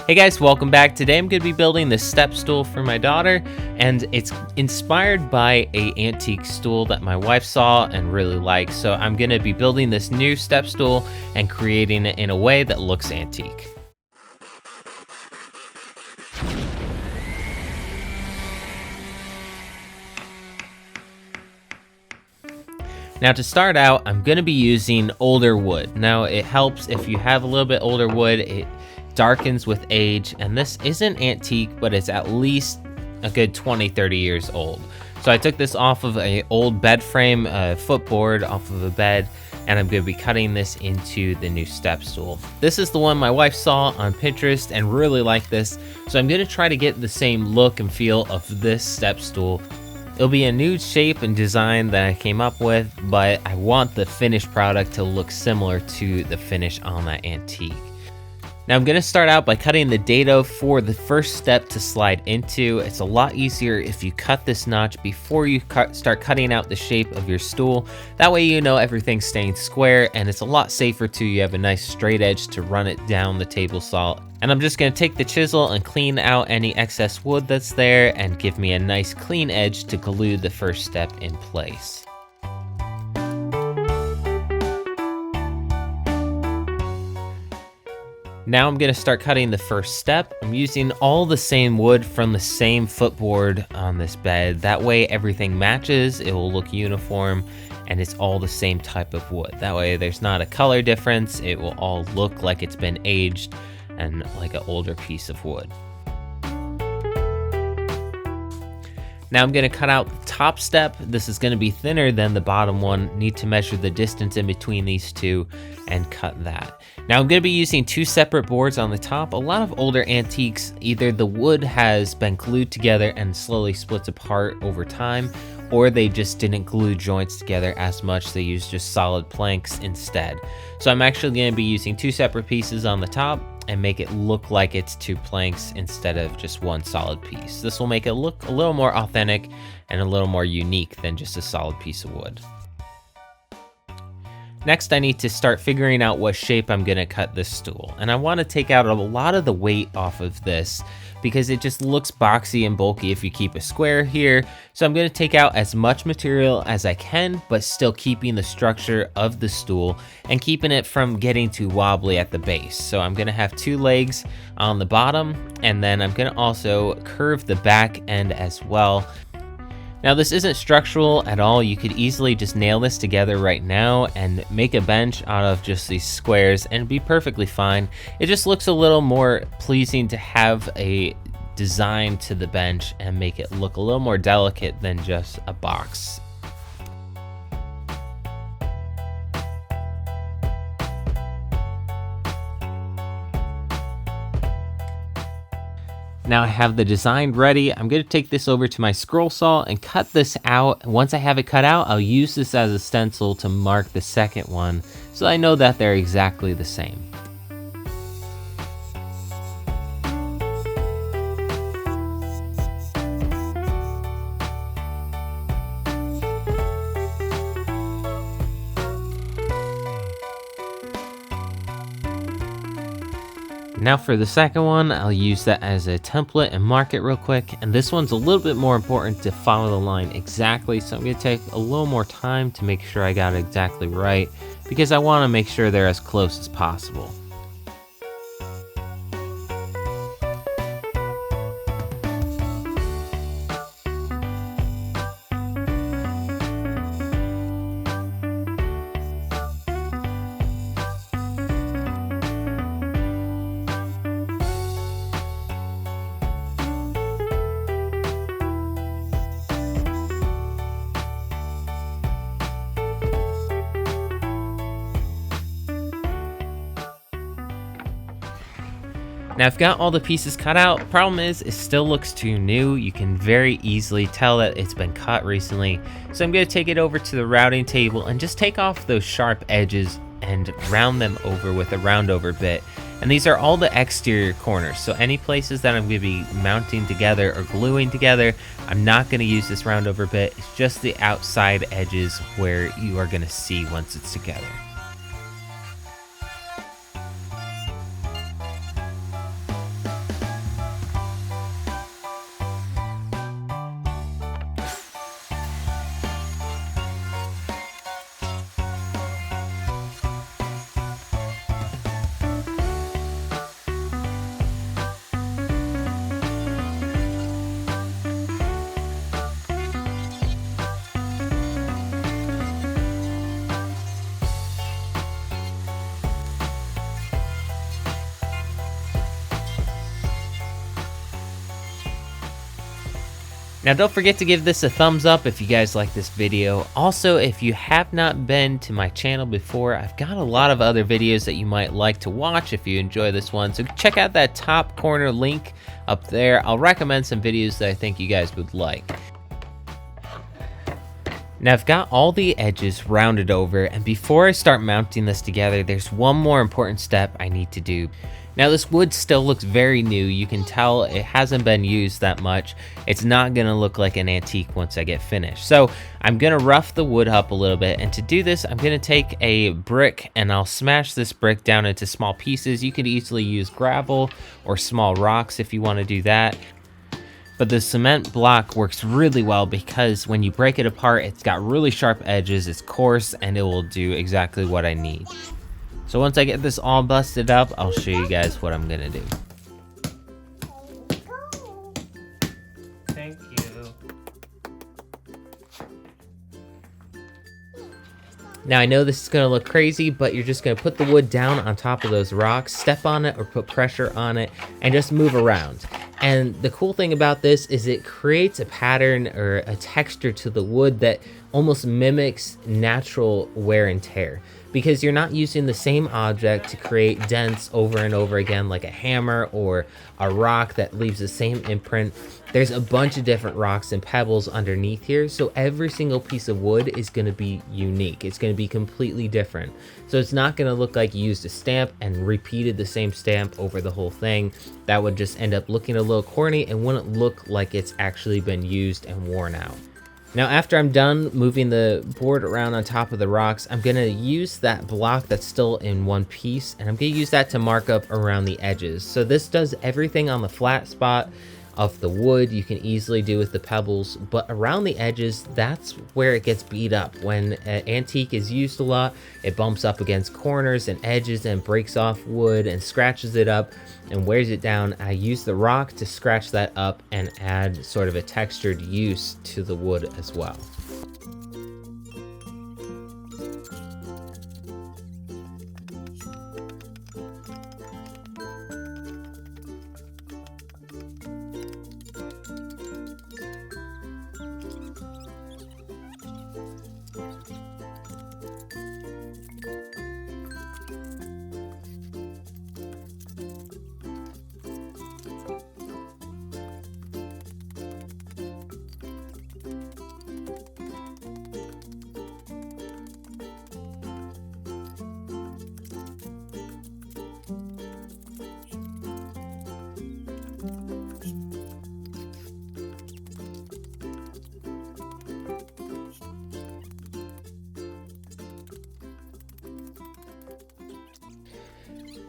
Hey guys, welcome back. Today I'm going to be building this step stool for my daughter, and it's inspired by a antique stool that my wife saw and really liked. So I'm going to be building this new step stool and creating it in a way that looks antique. Now to start out, I'm going to be using older wood. Now it helps if you have a little bit older wood. It darkens with age, and this isn't antique, but it's at least a good 20-30 years old. So I took this off of an old bed frame, footboard off of a bed, and I'm going to be cutting this into the new step stool. This is the one my wife saw on Pinterest and really liked this, so I'm going to try to get the same look and feel of this step stool. It'll be a new shape and design that I came up with, but I want the finished product to look similar to the finish on that antique. Now I'm going to start out by cutting the dado for the first step to slide into. It's a lot easier if you cut this notch before you start cutting out the shape of your stool. That way you know everything's staying square, and it's a lot safer too. You have a nice straight edge to run it down the table saw. And I'm just going to take the chisel and clean out any excess wood that's there and give me a nice clean edge to glue the first step in place. Now I'm going to start cutting the first step. I'm using all the same wood from the same footboard on this bed. That way everything matches, it will look uniform, and it's all the same type of wood. That way there's not a color difference. It will all look like it's been aged and like an older piece of wood. Now I'm going to cut out the top step. This is going to be thinner than the bottom one. Need to measure the distance in between these two and cut that. Now I'm going to be using two separate boards on the top. A lot of older antiques, either the wood has been glued together and slowly splits apart over time, or they just didn't glue joints together as much. They used just solid planks instead. So I'm actually going to be using two separate pieces on the top and make it look like it's two planks instead of just one solid piece. This will make it look a little more authentic and a little more unique than just a solid piece of wood. Next, I need to start figuring out what shape I'm gonna cut this stool. And I wanna take out a lot of the weight off of this because it just looks boxy and bulky if you keep a square here. So I'm gonna take out as much material as I can, but still keeping the structure of the stool and keeping it from getting too wobbly at the base. So I'm gonna have two legs on the bottom, and then I'm gonna also curve the back end as well. Now this isn't structural at all. You could easily just nail this together right now and make a bench out of just these squares and be perfectly fine. It just looks a little more pleasing to have a design to the bench and make it look a little more delicate than just a box. Now I have the design ready. I'm going to take this over to my scroll saw and cut this out. Once I have it cut out, I'll use this as a stencil to mark the second one so I know that they're exactly the same. Now for the second one, I'll use that as a template and mark it real quick. And this one's a little bit more important to follow the line exactly. So I'm going to take a little more time to make sure I got it exactly right because I want to make sure they're as close as possible. Now I've got all the pieces cut out. Problem is, it still looks too new. You can very easily tell that it's been cut recently. So I'm going to take it over to the routing table and just take off those sharp edges and round them over with a round over bit. And these are all the exterior corners. So any places that I'm going to be mounting together or gluing together, I'm not going to use this round over bit. It's just the outside edges where you are going to see once it's together. Now don't forget to give this a thumbs up if you guys like this video. Also, if you have not been to my channel before, I've got a lot of other videos that you might like to watch if you enjoy this one. So check out that top corner link up there. I'll recommend some videos that I think you guys would like. Now I've got all the edges rounded over, and before I start mounting this together, there's one more important step I need to do. Now this wood still looks very new. You can tell it hasn't been used that much. It's not gonna look like an antique once I get finished. So I'm gonna rough the wood up a little bit, and to do this, I'm gonna take a brick and I'll smash this brick down into small pieces. You could easily use gravel or small rocks if you wanna do that. But the cement block works really well because when you break it apart, it's got really sharp edges, it's coarse, and it will do exactly what I need. So once I get this all busted up, I'll show you guys what I'm gonna do. Thank you. Now I know this is gonna look crazy, but you're just gonna put the wood down on top of those rocks, step on it or put pressure on it, and just move around. And the cool thing about this is it creates a pattern or a texture to the wood that almost mimics natural wear and tear, because you're not using the same object to create dents over and over again like a hammer or a rock that leaves the same imprint. There's a bunch of different rocks and pebbles underneath here, so every single piece of wood is going to be unique. It's going to be completely different. So it's not going to look like you used a stamp and repeated the same stamp over the whole thing. That would just end up looking a little corny and wouldn't look like it's actually been used and worn out. Now after I'm done moving the board around on top of the rocks, I'm going to use that block that's still in one piece, and I'm going to use that to mark up around the edges. So this does everything on the flat spot of the wood you can easily do with the pebbles, but around the edges, that's where it gets beat up. When an antique is used a lot, it bumps up against corners and edges and breaks off wood and scratches it up and wears it down. I use the rock to scratch that up and add sort of a textured use to the wood as well.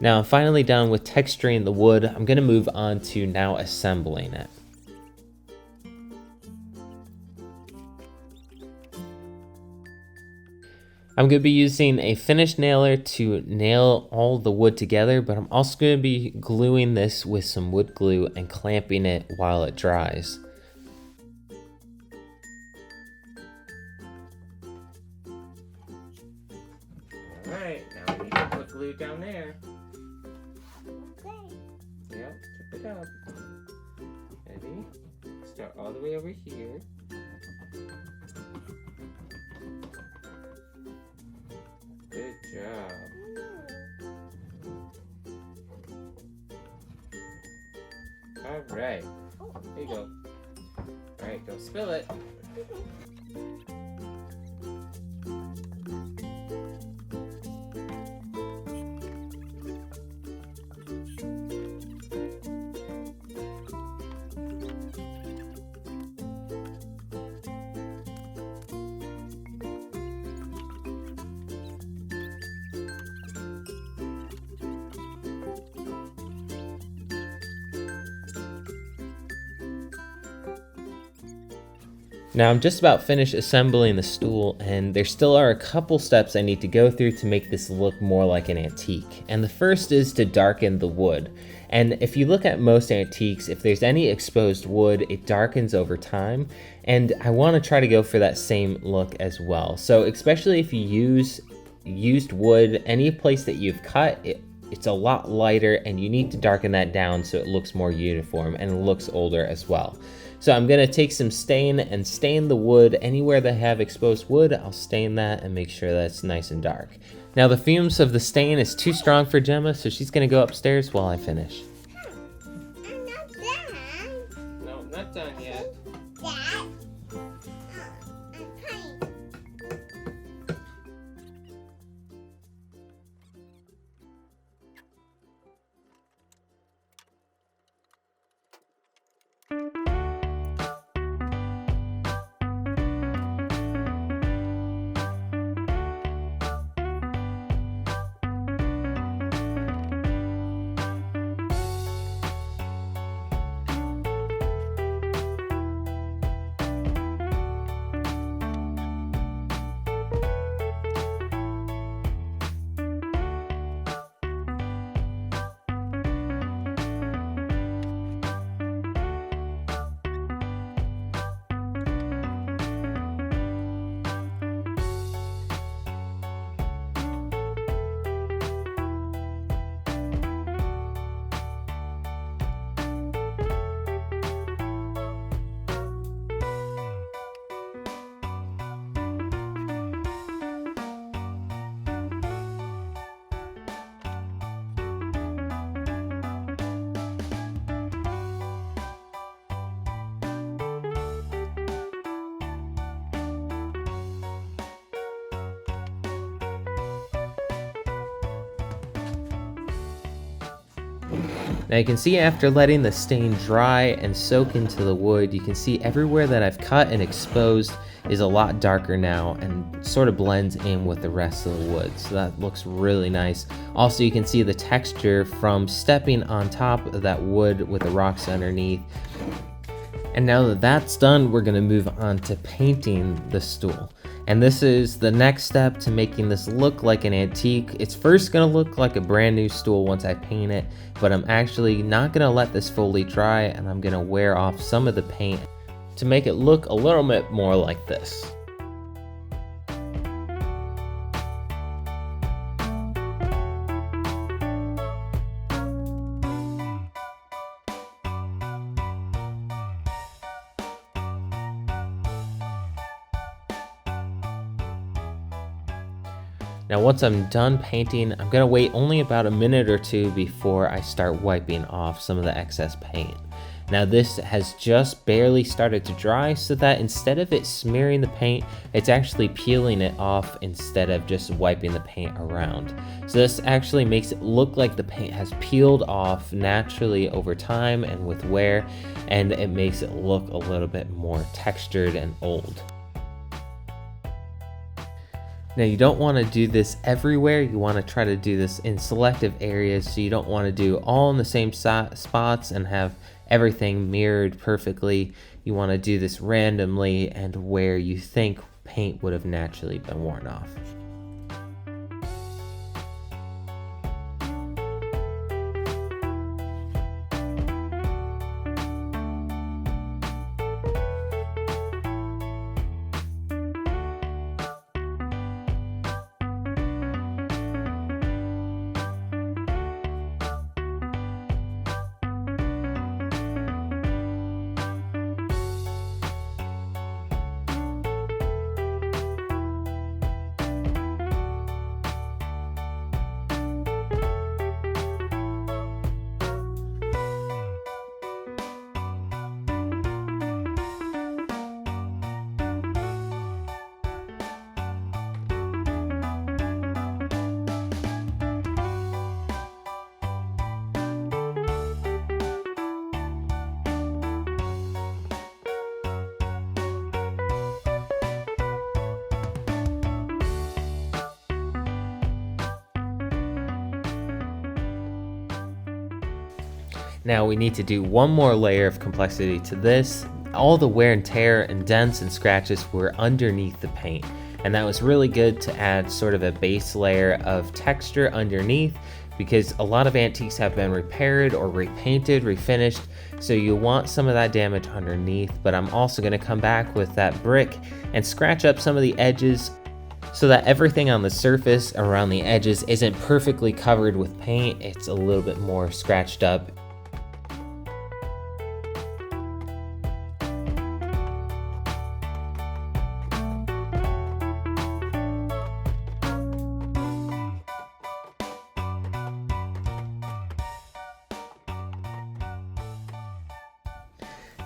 Now I'm finally done with texturing the wood. I'm going to move on to now assembling it. I'm going to be using a finish nailer to nail all the wood together, but I'm also going to be gluing this with some wood glue and clamping it while it dries. Alright, now we need to put glue down there. Yep, keep it up. Ready? Start all the way over here. Good job. Alright. There you go. Alright, don't spill it. Now I'm just about finished assembling the stool, and there still are a couple steps I need to go through to make this look more like an antique. And the first is to darken the wood. And if you look at most antiques, if there's any exposed wood, it darkens over time. And I want to try to go for that same look as well. So especially if you use used wood, any place that you've cut, it's a lot lighter, and you need to darken that down so it looks more uniform and looks older as well. So I'm gonna take some stain and stain the wood. Anywhere that have exposed wood, I'll stain that and make sure that's nice and dark. Now the fumes of the stain is too strong for Gemma, so she's gonna go upstairs while I finish. I'm not done. No, not done yet. Dad. I'm paint. Now you can see after letting the stain dry and soak into the wood, you can see everywhere that I've cut and exposed is a lot darker now and sort of blends in with the rest of the wood. So that looks really nice. Also, you can see the texture from stepping on top of that wood with the rocks underneath. And now that that's done, we're gonna move on to painting the stool. And this is the next step to making this look like an antique. It's first gonna look like a brand new stool once I paint it, but I'm actually not gonna let this fully dry, and I'm gonna wear off some of the paint to make it look a little bit more like this. Now once I'm done painting, I'm gonna wait only about a minute or two before I start wiping off some of the excess paint. Now this has just barely started to dry, so that instead of it smearing the paint, it's actually peeling it off instead of just wiping the paint around. So this actually makes it look like the paint has peeled off naturally over time and with wear, and it makes it look a little bit more textured and old. Now you don't want to do this everywhere. You want to try to do this in selective areas, so you don't want to do all in the same spots and have everything mirrored perfectly. You want to do this randomly and where you think paint would have naturally been worn off. Now we need to do one more layer of complexity to this. All the wear and tear and dents and scratches were underneath the paint, and that was really good to add sort of a base layer of texture underneath, because a lot of antiques have been repaired or repainted, refinished, so you want some of that damage underneath. But I'm also going to come back with that brick and scratch up some of the edges so that everything on the surface around the edges isn't perfectly covered with paint. It's a little bit more scratched up.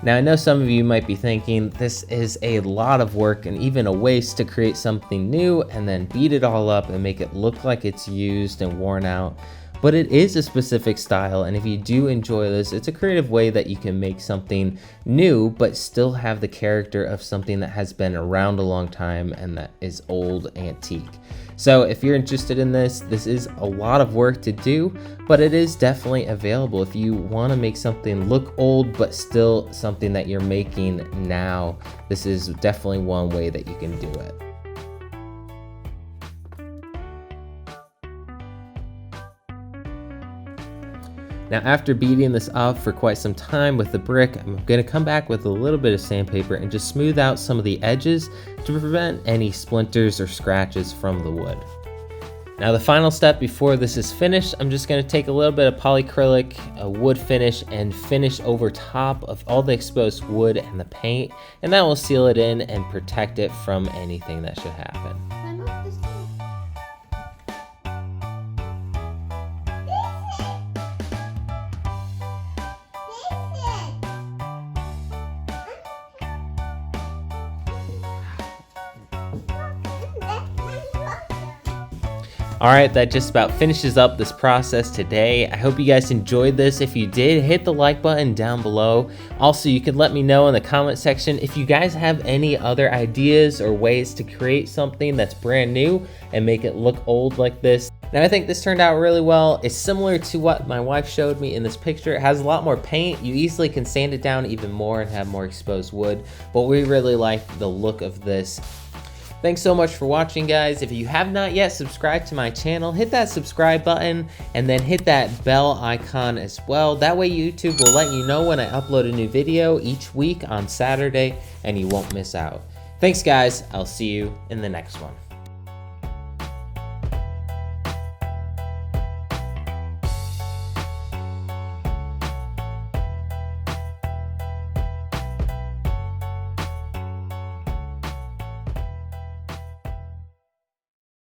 Now I know some of you might be thinking this is a lot of work and even a waste to create something new and then beat it all up and make it look like it's used and worn out. But it is a specific style, and if you do enjoy this, it's a creative way that you can make something new but still have the character of something that has been around a long time and that is old antique. So if you're interested in this is a lot of work to do, but it is definitely available if you want to make something look old but still something that you're making now. This is definitely one way that you can do it. Now after beating this up for quite some time with the brick, I'm going to come back with a little bit of sandpaper and just smooth out some of the edges to prevent any splinters or scratches from the wood. Now the final step before this is finished, I'm just going to take a little bit of polyacrylic, a wood finish, and finish over top of all the exposed wood and the paint, and that will seal it in and protect it from anything that should happen. Alright, that just about finishes up this process today. I hope you guys enjoyed this. If you did, hit the like button down below. Also, you can let me know in the comment section if you guys have any other ideas or ways to create something that's brand new and make it look old like this. Now I think this turned out really well. It's similar to what my wife showed me in this picture. It has a lot more paint. You easily can sand it down even more and have more exposed wood, but we really like the look of this. Thanks so much for watching, guys. If you have not yet subscribed to my channel, hit that subscribe button and then hit that bell icon as well. That way YouTube will let you know when I upload a new video each week on Saturday and you won't miss out. Thanks, guys. I'll see you in the next one.